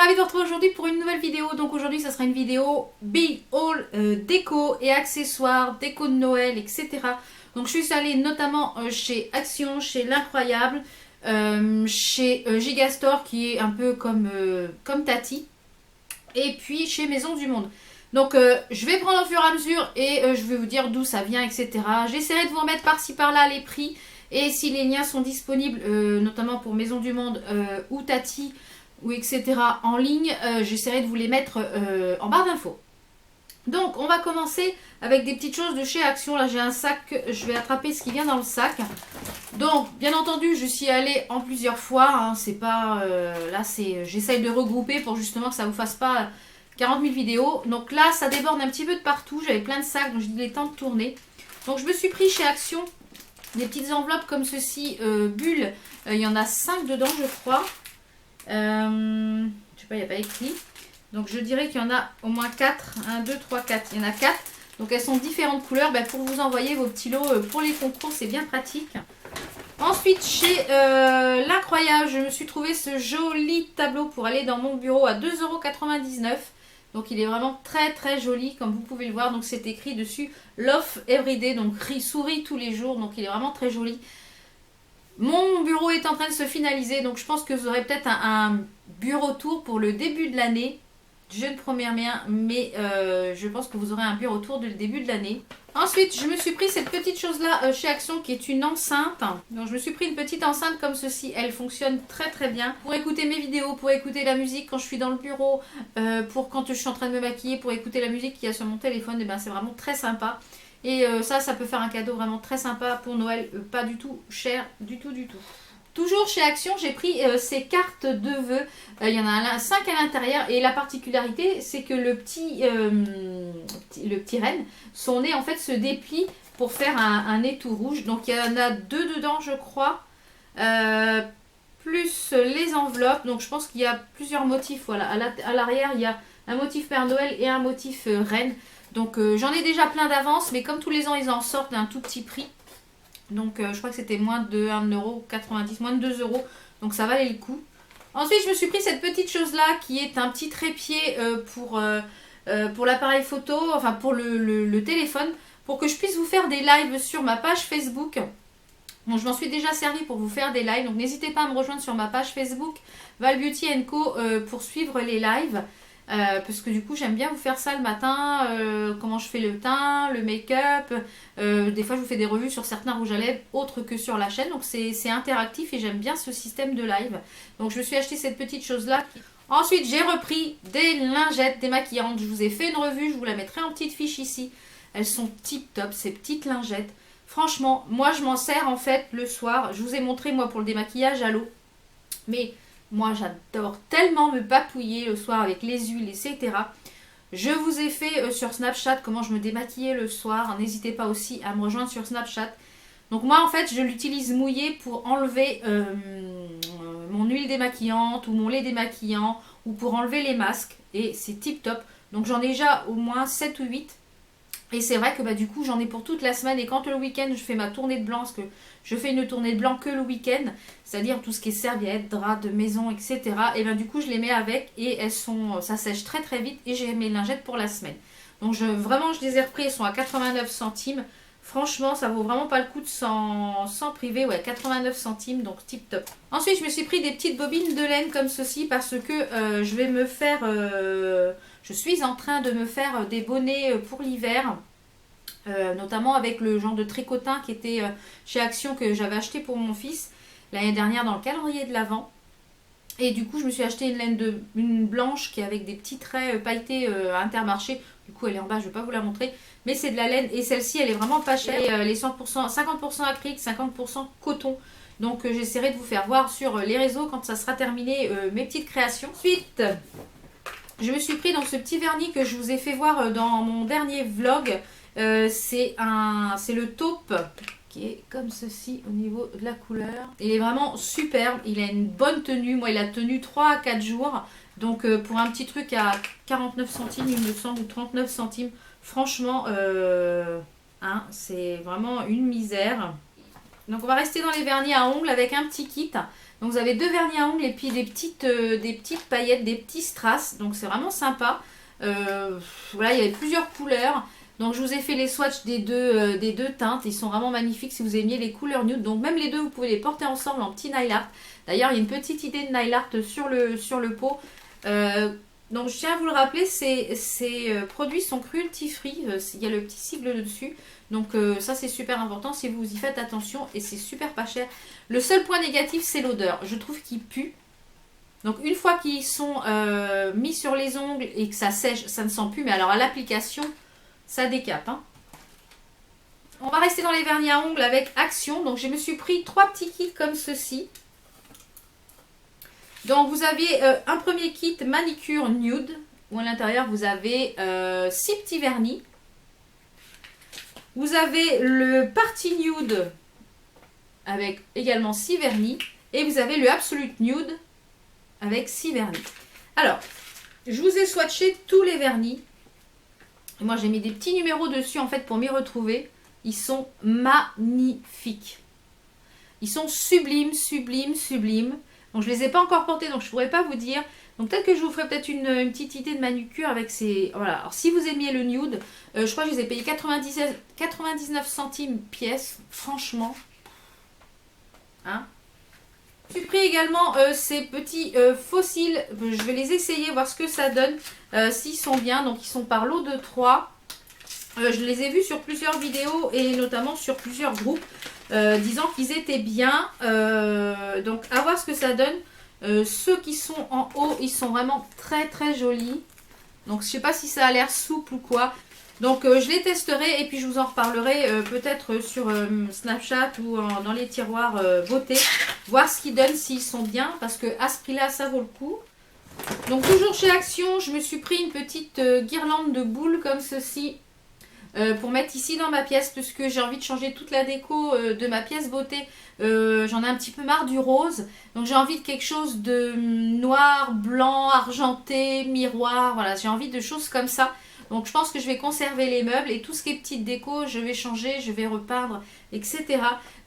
ravie de vous retrouver aujourd'hui pour une nouvelle vidéo. Donc aujourd'hui, ça sera une vidéo Big Haul déco et accessoires, déco de Noël, etc. Donc je suis allée notamment chez Action, chez L'Incroyable, chez Gigastore qui est un peu comme Tati, et puis chez Maison du Monde. Donc je vais prendre au fur et à mesure et je vais vous dire d'où ça vient, etc. J'essaierai de vous remettre par-ci par-là les prix et si les liens sont disponibles, notamment pour Maison du Monde ou Tati, ou etc. en ligne, j'essaierai de vous les mettre en barre d'infos. Donc on va commencer avec des petites choses de chez Action. Là j'ai un sac, je vais attraper ce qui vient dans le sac. Donc bien entendu je suis allée en plusieurs fois, hein, c'est pas là c'est j'essaye de regrouper pour justement que ça vous fasse pas 40 000 vidéos. Donc là ça déborde un petit peu de partout, j'avais plein de sacs donc j'ai dit il est temps de tourner. Donc je me suis pris chez Action des petites enveloppes comme ceci, bulles, il y en a 5 dedans je crois. Je sais pas, il n'y a pas écrit. Donc je dirais qu'il y en a au moins 4. 1, 2, 3, 4. Il y en a 4. Donc elles sont différentes couleurs. Pour vous envoyer vos petits lots pour les concours, c'est bien pratique. Ensuite, chez L'Incroyable, je me suis trouvé ce joli tableau pour aller dans mon bureau à 2,99 €. Donc il est vraiment très très joli comme vous pouvez le voir. Donc c'est écrit dessus Love Everyday. Donc souris tous les jours. Donc il est vraiment très joli. Mon bureau est en train de se finaliser, donc je pense que vous aurez peut-être un bureau tour pour le début de l'année. Je ne promets rien, mais je pense que vous aurez un bureau tour dès le début de l'année. Ensuite, je me suis pris cette petite chose-là chez Action qui est une enceinte. Donc je me suis pris une petite enceinte comme ceci, elle fonctionne très très bien. Pour écouter mes vidéos, pour écouter la musique quand je suis dans le bureau, pour quand je suis en train de me maquiller, pour écouter la musique qu'il y a sur mon téléphone, et c'est vraiment très sympa. Et ça peut faire un cadeau vraiment très sympa pour Noël, pas du tout cher, du tout. Toujours chez Action, j'ai pris ces cartes de vœux. Il y en a 5 à l'intérieur et la particularité, c'est que le petit renne, son nez en fait se déplie pour faire un nez tout rouge. Donc il y en a 2 dedans, je crois, plus les enveloppes. Donc je pense qu'il y a plusieurs motifs. Voilà, à l'arrière, il y a un motif Père Noël et un motif reine. Donc j'en ai déjà plein d'avance, mais comme tous les ans ils en sortent à un tout petit prix. Donc je crois que c'était moins de 1,90 €, moins de 2 €. Donc ça valait le coup. Ensuite je me suis pris cette petite chose là qui est un petit trépied pour l'appareil photo, enfin pour le téléphone, pour que je puisse vous faire des lives sur ma page Facebook. Bon, je m'en suis déjà servi pour vous faire des lives, donc n'hésitez pas à me rejoindre sur ma page Facebook Val Beauty Co pour suivre les lives. Parce que du coup j'aime bien vous faire ça le matin, comment je fais le teint, le make-up, des fois je vous fais des revues sur certains rouges à lèvres autres que sur la chaîne, donc c'est interactif et j'aime bien ce système de live. Donc je me suis acheté cette petite chose là. Ensuite j'ai repris des lingettes démaquillantes, je vous ai fait une revue, je vous la mettrai en petite fiche ici. Elles sont tip top ces petites lingettes, franchement moi je m'en sers en fait le soir, je vous ai montré moi pour le démaquillage à l'eau, mais moi, j'adore tellement me papouiller le soir avec les huiles, etc. Je vous ai fait sur Snapchat comment je me démaquillais le soir. N'hésitez pas aussi à me rejoindre sur Snapchat. Donc moi, en fait, je l'utilise mouillé pour enlever mon huile démaquillante ou mon lait démaquillant ou pour enlever les masques. Et c'est tip top. Donc j'en ai déjà au moins 7 ou 8. Et c'est vrai que du coup j'en ai pour toute la semaine et quand le week-end je fais ma tournée de blanc, parce que je fais une tournée de blanc que le week-end, c'est-à-dire tout ce qui est serviettes, draps de maison, etc. Et du coup je les mets avec et ça sèche très très vite et j'ai mes lingettes pour la semaine. Donc vraiment je les ai repris, elles sont à 89 centimes. Franchement ça vaut vraiment pas le coup de s'en priver, ouais 89 centimes donc tip top. Ensuite je me suis pris des petites bobines de laine comme ceci parce que je vais me faire... je suis en train de me faire des bonnets pour l'hiver, notamment avec le genre de tricotin qui était chez Action que j'avais acheté pour mon fils l'année dernière dans le calendrier de l'Avent. Et du coup, je me suis acheté une blanche qui est avec des petits traits pailletés à Intermarché. Du coup, elle est en bas, je ne vais pas vous la montrer. Mais c'est de la laine et celle-ci, elle est vraiment pas chère. Et elle est 50% acrylique, 50% coton. Donc, j'essaierai de vous faire voir sur les réseaux quand ça sera terminé mes petites créations. Ensuite, je me suis pris dans ce petit vernis que je vous ai fait voir dans mon dernier vlog. C'est le taupe qui est comme ceci au niveau de la couleur. Il est vraiment superbe, il a une bonne tenue. Moi il a tenu 3 à 4 jours. Donc pour un petit truc à 49 centimes il me semble, ou 39 centimes. Franchement, c'est vraiment une misère. Donc on va rester dans les vernis à ongles avec un petit kit. Donc vous avez 2 vernis à ongles et puis des petites paillettes, des petits strass. Donc c'est vraiment sympa. Voilà, il y avait plusieurs couleurs. Donc je vous ai fait les swatchs des deux teintes. Ils sont vraiment magnifiques si vous aimiez les couleurs nude. Donc même les deux, vous pouvez les porter ensemble en petit nail art. D'ailleurs, il y a une petite idée de nail art sur le pot. Donc je tiens à vous le rappeler, ces produits sont cruelty free. Il y a le petit sigle dessus. Donc ça c'est super important si vous y faites attention. Et c'est super pas cher. Le seul point négatif, c'est l'odeur. Je trouve qu'ils puent. Donc une fois qu'ils sont mis sur les ongles et que ça sèche, ça ne sent plus. Mais alors à l'application, ça décape. Hein. On va rester dans les vernis à ongles avec Action. Donc je me suis pris 3 petits kits comme ceci. Donc vous avez un premier kit manicure nude. Où à l'intérieur vous avez 6 petits vernis. Vous avez le Party Nude avec également 6 vernis. Et vous avez le Absolute Nude avec 6 vernis. Alors, je vous ai swatché tous les vernis. Et moi, j'ai mis des petits numéros dessus, en fait, pour m'y retrouver. Ils sont magnifiques. Ils sont sublimes, sublimes, sublimes. Donc, je ne les ai pas encore portés, donc je ne pourrais pas vous dire. Donc, peut-être que je vous ferai peut-être une petite idée de manucure avec ces... Voilà. Alors, si vous aimiez le nude, je crois que je les ai payés 99 centimes pièce. Franchement. Hein? J'ai pris également ces petits fossiles. Je vais les essayer, voir ce que ça donne, s'ils sont bien. Donc ils sont par lot de 3. Je les ai vus sur plusieurs vidéos et notamment sur plusieurs groupes disant qu'ils étaient bien. Donc à voir ce que ça donne. Ceux qui sont en haut, ils sont vraiment très très jolis. Donc je ne sais pas si ça a l'air souple ou quoi. Donc je les testerai et puis je vous en reparlerai peut-être sur Snapchat ou dans les tiroirs beauté. Voir ce qu'ils donnent, s'ils sont bien. Parce que à ce prix-là, ça vaut le coup. Donc toujours chez Action, je me suis pris une petite guirlande de boules comme ceci. Pour mettre ici dans ma pièce. Parce que j'ai envie de changer toute la déco de ma pièce beauté. J'en ai un petit peu marre du rose. Donc j'ai envie de quelque chose de noir, blanc, argenté, miroir. Voilà, j'ai envie de choses comme ça. Donc je pense que je vais conserver les meubles et tout ce qui est petite déco, je vais changer, je vais repeindre, etc.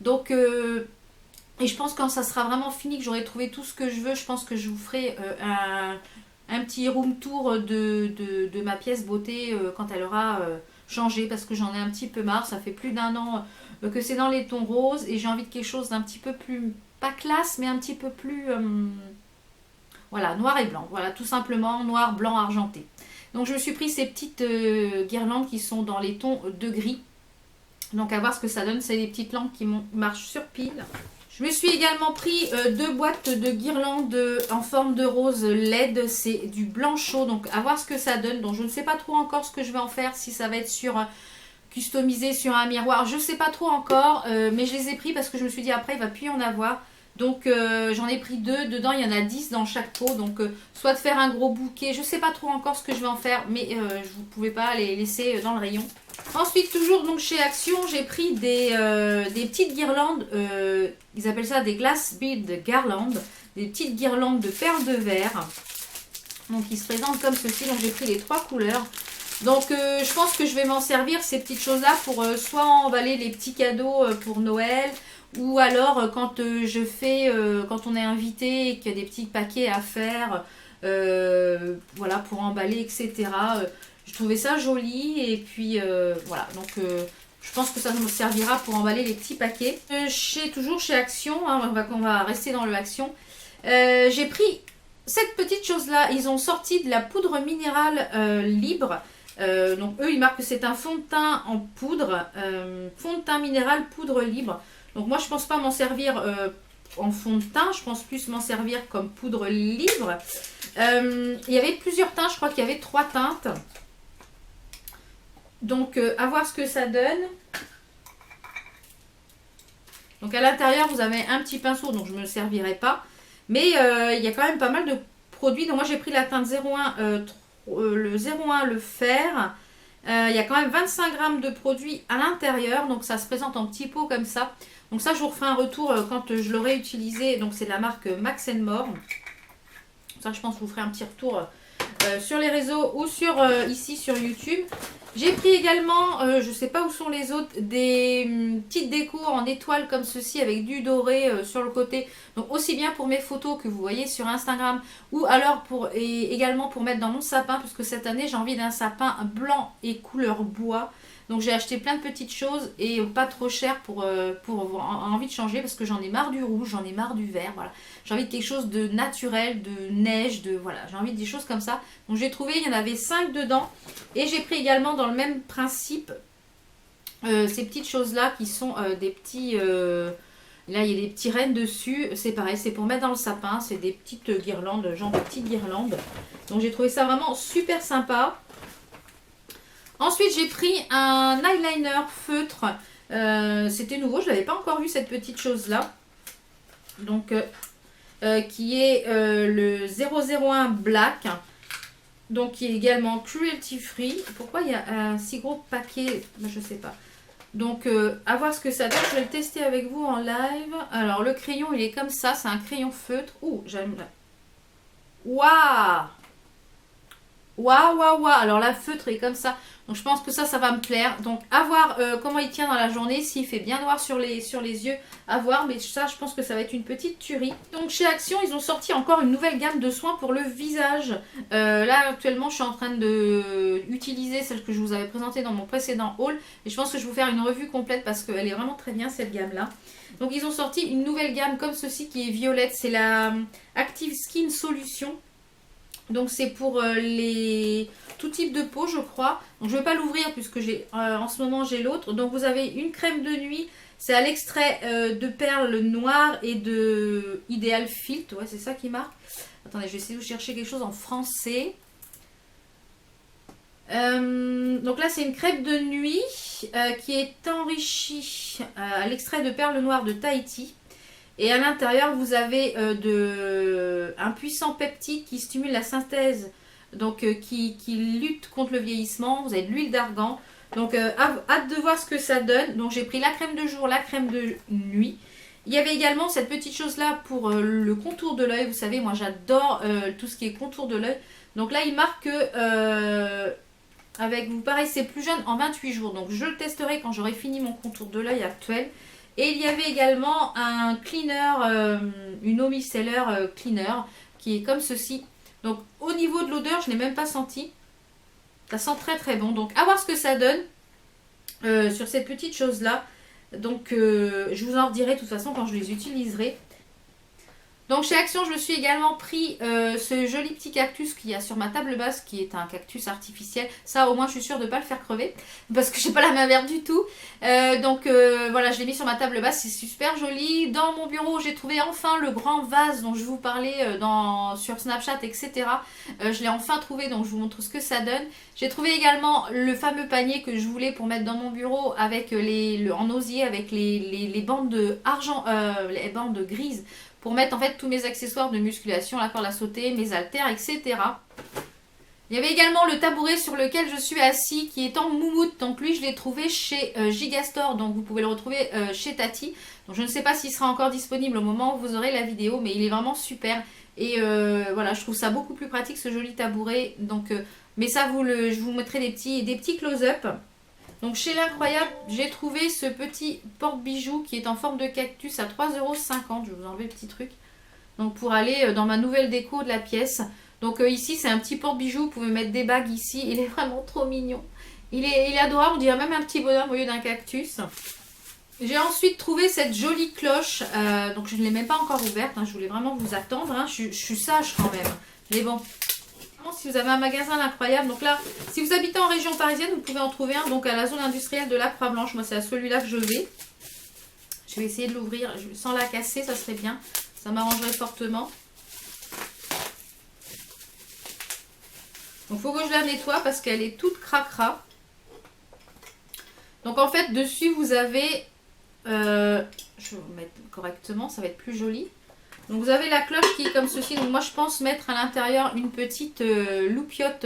Donc, et je pense que quand ça sera vraiment fini, que j'aurai trouvé tout ce que je veux, je pense que je vous ferai un petit room tour de ma pièce beauté quand elle aura changé. Parce que j'en ai un petit peu marre, ça fait plus d'1 an que c'est dans les tons roses. Et j'ai envie de quelque chose d'un petit peu plus, pas classe, mais un petit peu plus, voilà, noir et blanc. Voilà, tout simplement, noir, blanc, argenté. Donc je me suis pris ces petites guirlandes qui sont dans les tons de gris. Donc à voir ce que ça donne. C'est des petites lampes qui marchent sur pile. Je me suis également pris 2 boîtes de guirlandes en forme de rose LED. C'est du blanc chaud. Donc à voir ce que ça donne. Donc je ne sais pas trop encore ce que je vais en faire. Si ça va être customisé sur un miroir. Je ne sais pas trop encore. Mais je les ai pris parce que je me suis dit après il ne va plus y en avoir. Donc j'en ai pris 2, dedans il y en a 10 dans chaque pot, donc soit de faire un gros bouquet, je ne sais pas trop encore ce que je vais en faire, mais je ne pouvais pas les laisser dans le rayon. Ensuite toujours donc chez Action, j'ai pris des petites guirlandes, ils appellent ça des glass bead garlands, des petites guirlandes de perles de verre, donc ils se présentent comme ceci, donc j'ai pris les 3 couleurs. Donc je pense que je vais m'en servir ces petites choses là pour soit emballer les petits cadeaux pour Noël. Ou alors quand quand on est invité et qu'il y a des petits paquets à faire, voilà, pour emballer, etc. Je trouvais ça joli et puis voilà, donc je pense que ça nous servira pour emballer les petits paquets. Toujours chez Action, hein, on va rester dans le Action. J'ai pris cette petite chose là, ils ont sorti de la poudre minérale libre. Donc eux ils marquent que c'est un fond de teint en poudre, fond de teint minéral poudre libre. Donc moi je pense pas m'en servir en fond de teint, je pense plus m'en servir comme poudre libre. Il y avait plusieurs teintes, je crois qu'il y avait 3 teintes. Donc à voir ce que ça donne. Donc à l'intérieur vous avez un petit pinceau, donc je ne me servirai pas. Mais il y a quand même pas mal de produits. Donc moi j'ai pris la teinte 01, le 01, le fer. Il y a quand même 25 grammes de produits à l'intérieur, donc ça se présente en petits pots comme ça. Donc ça je vous referai un retour quand je l'aurai utilisé, donc c'est de la marque Max & More. Ça je pense que je vous ferai un petit retour sur les réseaux ou ici sur YouTube. J'ai pris également, je sais pas où sont les autres, des petites décos en étoiles comme ceci avec du doré sur le côté. Donc aussi bien pour mes photos que vous voyez sur Instagram ou alors également pour mettre dans mon sapin puisque cette année j'ai envie d'un sapin blanc et couleur bois. Donc j'ai acheté plein de petites choses et pas trop cher pour avoir envie de changer parce que j'en ai marre du rouge, j'en ai marre du vert, voilà. J'ai envie de quelque chose de naturel, de neige, voilà, j'ai envie de des choses comme ça. Donc j'ai trouvé, il y en avait 5 dedans et j'ai pris également dans le même principe ces petites choses-là qui sont des petits... là, il y a des petits rennes dessus, c'est pareil, c'est pour mettre dans le sapin, c'est des petites guirlandes, genre de petites guirlandes. Donc j'ai trouvé ça vraiment super sympa. Ensuite, j'ai pris un eyeliner feutre. C'était nouveau, je ne l'avais pas encore vu cette petite chose-là. Donc, qui est le 001 Black. Donc, qui est également cruelty free. Pourquoi il y a un si gros paquet? Je ne sais pas. Donc, à voir ce que ça donne. Je vais le tester avec vous en live. Alors, le crayon, il est comme ça. C'est un crayon feutre. Ouh, j'aime. Waouh! Waouh, waouh, waouh. Alors, la feutre est comme ça. Donc je pense que ça va me plaire. Donc à voir comment il tient dans la journée. S'il fait bien noir sur les yeux, à voir. Mais ça, je pense que ça va être une petite tuerie. Donc chez Action, ils ont sorti encore une nouvelle gamme de soins pour le visage. Là, actuellement, je suis en train d'utiliser celle que je vous avais présentée dans mon précédent haul. Et je pense que je vais vous faire une revue complète parce qu'elle est vraiment très bien, cette gamme-là. Donc ils ont sorti une nouvelle gamme comme ceci qui est violette. C'est la Active Skin Solution. Donc c'est pour tout type de peau, je crois. Donc je ne vais pas l'ouvrir puisque en ce moment j'ai l'autre. Donc vous avez une crème de nuit. C'est à l'extrait de perles noires et de Ideal Filtre. Ouais, c'est ça qui marque. Attendez, je vais essayer de vous chercher quelque chose en français. Donc là c'est une crème de nuit qui est enrichie à l'extrait de perles noires de Tahiti. Et à l'intérieur, vous avez un puissant peptide qui stimule la synthèse, donc qui lutte contre le vieillissement. Vous avez de l'huile d'argan. Donc, hâte de voir ce que ça donne. Donc, j'ai pris la crème de jour, la crème de nuit. Il y avait également cette petite chose-là pour le contour de l'œil. Vous savez, moi, j'adore tout ce qui est contour de l'œil. Donc là, il marque que avec vous paraissez plus jeune en 28 jours. Donc, je le testerai quand j'aurai fini mon contour de l'œil actuel. Et il y avait également un cleaner, une eau micellaire cleaner, qui est comme ceci. Donc au niveau de l'odeur, je n'ai même pas senti. Ça sent très très bon. Donc à voir ce que ça donne sur cette petite chose-là. Donc je vous en redirai de toute façon quand je les utiliserai. Donc chez Action, je me suis également pris ce joli petit cactus qu'il y a sur ma table basse, qui est un cactus artificiel. Ça, au moins, je suis sûre de ne pas le faire crever, parce que je n'ai pas la main verte du tout. Donc voilà, je l'ai mis sur ma table basse, c'est super joli. Dans mon bureau, j'ai trouvé enfin le grand vase dont je vous parlais sur Snapchat, etc. Je l'ai enfin trouvé, donc je vous montre ce que ça donne. J'ai trouvé également le fameux panier que je voulais pour mettre dans mon bureau avec en osier, avec les bandes de argent, les bandes grises, pour mettre en fait tous mes accessoires de musculation, la corde à sauter, mes haltères, etc. Il y avait également le tabouret sur lequel je suis assis qui est en moumoute. Donc lui, je l'ai trouvé chez Gigastore. Donc vous pouvez le retrouver chez Tati. Donc je ne sais pas s'il sera encore disponible au moment où vous aurez la vidéo, mais il est vraiment super. Et voilà, je trouve ça beaucoup plus pratique, ce joli tabouret. Donc, mais ça, je vous mettrai des petits close-up. Donc chez l'Incroyable, j'ai trouvé ce petit porte-bijoux qui est en forme de cactus à 3,50 €. Je vais vous enlever le petit truc. Donc pour aller dans ma nouvelle déco de la pièce. Donc ici c'est un petit porte-bijoux, vous pouvez mettre des bagues ici. Il est vraiment trop mignon. Il est adorable, on dirait même un petit bonhomme au lieu d'un cactus. J'ai ensuite trouvé cette jolie cloche. Donc je ne l'ai même pas encore ouverte, hein, je voulais vraiment vous attendre. Hein. Je suis sage quand même. Mais bon. Si vous avez un magasin L'Incroyable, donc là, si vous habitez en région parisienne, vous pouvez en trouver un donc à la zone industrielle de la Croix-Blanche. Moi, c'est à celui-là que je vais. Je vais essayer de l'ouvrir sans la casser, ça serait bien. Ça m'arrangerait fortement. Donc, il faut que je la nettoie parce qu'elle est toute cracra. Donc, en fait, dessus, vous avez... je vais vous mettre correctement, ça va être plus joli. Donc vous avez la cloche qui est comme ceci. Donc moi je pense mettre à l'intérieur une petite loupiote,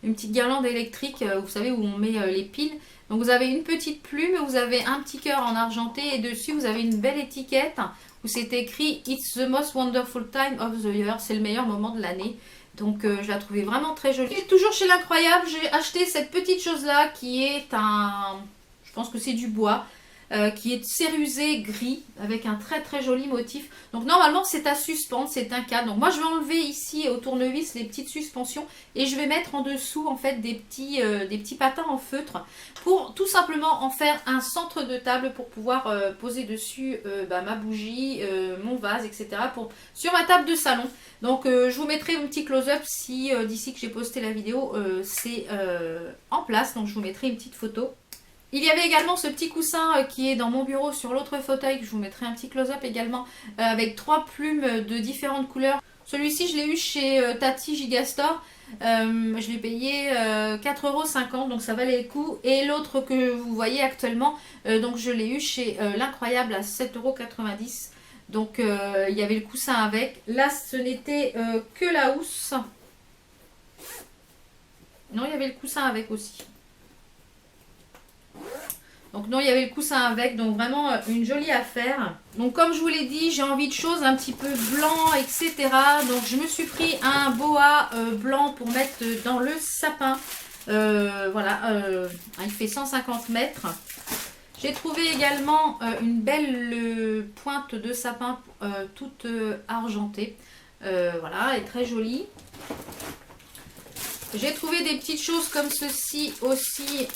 une petite guirlande électrique, vous savez où on met les piles. Donc vous avez une petite plume, vous avez un petit cœur en argenté et dessus vous avez une belle étiquette où c'est écrit It's the most wonderful time of the year. C'est le meilleur moment de l'année. Donc je la trouvais vraiment très jolie. Et toujours chez l'Incroyable, j'ai acheté cette petite chose là qui est un... Je pense que c'est du bois. Qui est cérusé gris avec un très très joli motif. Donc normalement c'est à suspendre, c'est un cadre. Donc moi je vais enlever ici au tournevis les petites suspensions et je vais mettre en dessous en fait des petits patins en feutre pour tout simplement en faire un centre de table pour pouvoir poser dessus ma bougie, mon vase, etc. sur ma table de salon. Donc je vous mettrai un petit close-up si d'ici que j'ai posté la vidéo c'est en place. Donc je vous mettrai une petite photo. Il y avait également ce petit coussin qui est dans mon bureau sur l'autre fauteuil, que je vous mettrai un petit close-up également, avec 3 plumes de différentes couleurs. Celui-ci, je l'ai eu chez Tati Gigastore. Je l'ai payé 4,50 €, donc ça valait le coup. Et l'autre que vous voyez actuellement, donc je l'ai eu chez l'Incroyable à 7,90 €. Donc il y avait le coussin avec. Là, ce n'était que la housse. Non, il y avait le coussin avec aussi. Donc non, il y avait le coussin avec, donc vraiment une jolie affaire. Donc comme je vous l'ai dit, j'ai envie de choses un petit peu blanc, etc. Donc je me suis pris un boa blanc pour mettre dans le sapin. Voilà, il fait 150 mètres. J'ai trouvé également une belle pointe de sapin toute argentée. Voilà, elle est très jolie. J'ai trouvé des petites choses comme ceci aussi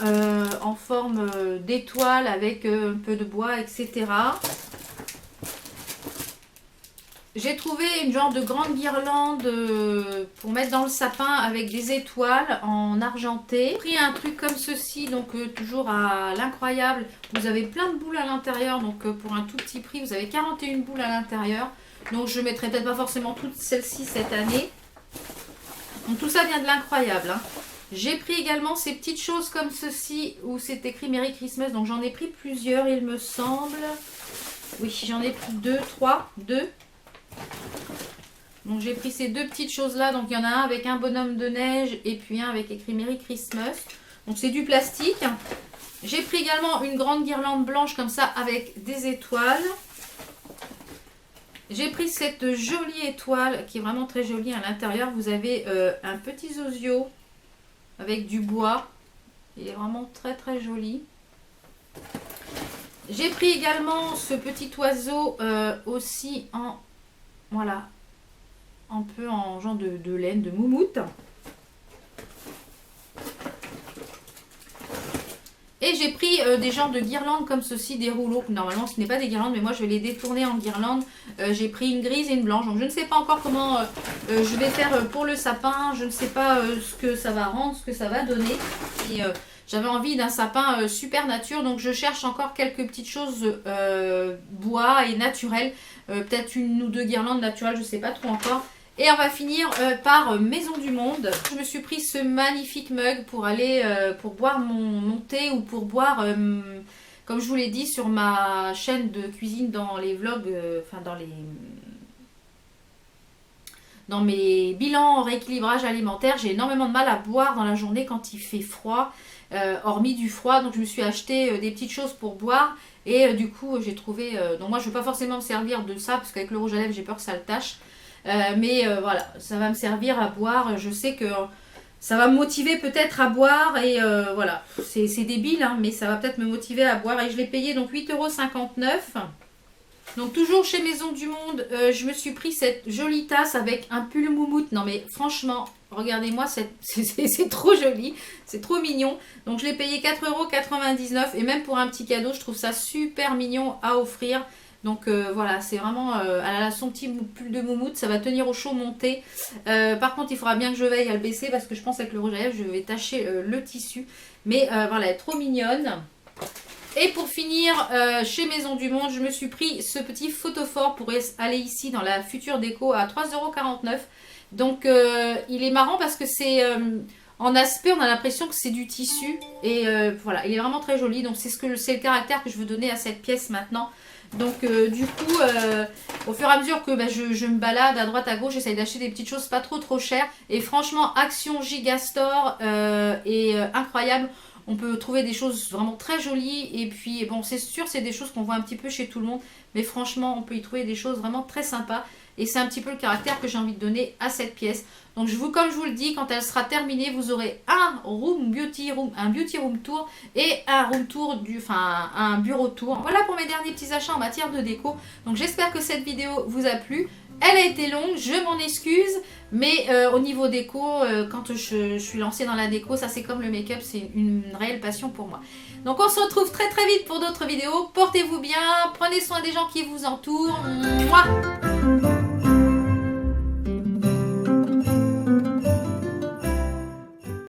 en forme d'étoile avec un peu de bois, etc. J'ai trouvé une genre de grande guirlande pour mettre dans le sapin avec des étoiles en argenté. J'ai pris un truc comme ceci, donc toujours à l'Incroyable. Vous avez plein de boules à l'intérieur, donc pour un tout petit prix, vous avez 41 boules à l'intérieur. Donc je ne mettrai peut-être pas forcément toutes celles-ci cette année. Donc tout ça vient de l'Incroyable. Hein. J'ai pris également ces petites choses comme ceci où c'est écrit Merry Christmas. Donc j'en ai pris plusieurs il me semble. Oui, j'en ai pris 2, 3, 2. Donc j'ai pris ces deux petites choses là. Donc il y en a un avec un bonhomme de neige et puis un avec écrit Merry Christmas. Donc c'est du plastique. J'ai pris également une grande guirlande blanche comme ça avec des étoiles. J'ai pris cette jolie étoile qui est vraiment très jolie à l'intérieur. Vous avez un petit zozio avec du bois. Il est vraiment très très joli. J'ai pris également ce petit oiseau aussi en, voilà, un peu en genre de laine, de moumoute. Et j'ai pris des genres de guirlandes comme ceci, des rouleaux. Normalement, ce n'est pas des guirlandes, mais moi, je vais les détourner en guirlandes. J'ai pris une grise et une blanche. Donc, je ne sais pas encore comment je vais faire pour le sapin. Je ne sais pas ce que ça va rendre, ce que ça va donner. Et j'avais envie d'un sapin super nature. Donc, je cherche encore quelques petites choses bois et naturelles. Peut-être une ou deux guirlandes naturelles, je ne sais pas trop encore. Et on va finir par Maison du Monde. Je me suis pris ce magnifique mug pour aller pour boire mon thé ou pour boire, comme je vous l'ai dit, sur ma chaîne de cuisine dans les vlogs, enfin dans mes bilans en rééquilibrage alimentaire. J'ai énormément de mal à boire dans la journée quand il fait froid, hormis du froid. Donc je me suis acheté des petites choses pour boire. Et du coup j'ai trouvé, donc moi je ne veux pas forcément me servir de ça parce qu'avec le rouge à lèvres j'ai peur que ça le tâche. Mais voilà, ça va me servir à boire. Je sais que ça va me motiver peut-être à boire. Et voilà, c'est débile, hein, mais ça va peut-être me motiver à boire. Et je l'ai payé donc 8,59 €. Donc toujours chez Maison du Monde, je me suis pris cette jolie tasse avec un pull moumoute. Non mais franchement, regardez-moi, c'est trop joli, c'est trop mignon. Donc je l'ai payé 4,99 € et même pour un petit cadeau, je trouve ça super mignon à offrir. Donc voilà, c'est vraiment, elle a son petit pull de moumoute, ça va tenir au chaud mon thé. Par contre, il faudra bien que je veille à le baisser parce que je pense qu'avec le rouge à lèvres, je vais tacher le tissu. Mais voilà, elle est trop mignonne. Et pour finir, chez Maison du Monde, je me suis pris ce petit photophore pour aller ici dans la future déco à 3,49 €. Donc il est marrant parce que c'est... en aspect, on a l'impression que c'est du tissu. Et voilà, il est vraiment très joli. Donc c'est le caractère que je veux donner à cette pièce maintenant. Donc du coup, au fur et à mesure que je me balade à droite à gauche, j'essaye d'acheter des petites choses pas trop chères. Et franchement, Action Gigastore est incroyable. On peut trouver des choses vraiment très jolies. Et puis, bon, c'est sûr, c'est des choses qu'on voit un petit peu chez tout le monde. Mais franchement, on peut y trouver des choses vraiment très sympas. Et c'est un petit peu le caractère que j'ai envie de donner à cette pièce. Donc, comme je vous le dis, quand elle sera terminée, vous aurez un beauty room tour et un room tour, un bureau tour. Voilà pour mes derniers petits achats en matière de déco. Donc, j'espère que cette vidéo vous a plu. Elle a été longue, je m'en excuse, mais au niveau déco, quand je suis lancée dans la déco, ça c'est comme le make-up, c'est une réelle passion pour moi. Donc on se retrouve très très vite pour d'autres vidéos. Portez-vous bien, prenez soin des gens qui vous entourent. Mouah.